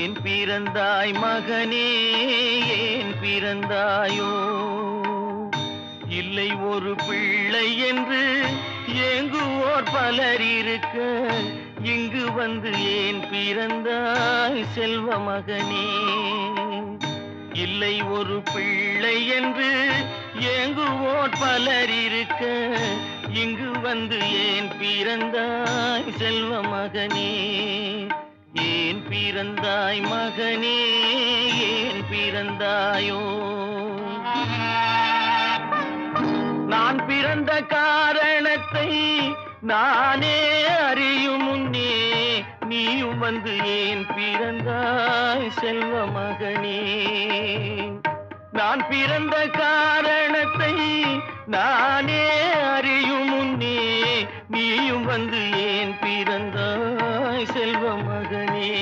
ஏன் பிறந்தாய் மகனே, ஏன் பிறந்தாயோ? இல்லை ஒரு பிள்ளை என்று ஏங்குவோர் பலர் இருக்க, இங்கு வந்து ஏன் பிறந்தாய் செல்வ மகனே? இல்லை ஒரு பிள்ளை என்று ஏங்குவோர் பலர் இருக்க, இங்கு வந்து ஏன் பிறந்தாய் செல்வ மகனே? ஏன் பிறந்தாய் மகனே, ஏன் பிறந்தாயோ? நான் பிறந்த காரணத்தை நானே அறியும் முன்னே, நீயும் வந்து ஏன் பிறந்தாய் செல்வ மகனே? நான் பிறந்த காரணத்தை நானே அறியும் முன்னே, நீயும் வந்து ஏன் பிறந்தாய் செல்வ மகனே?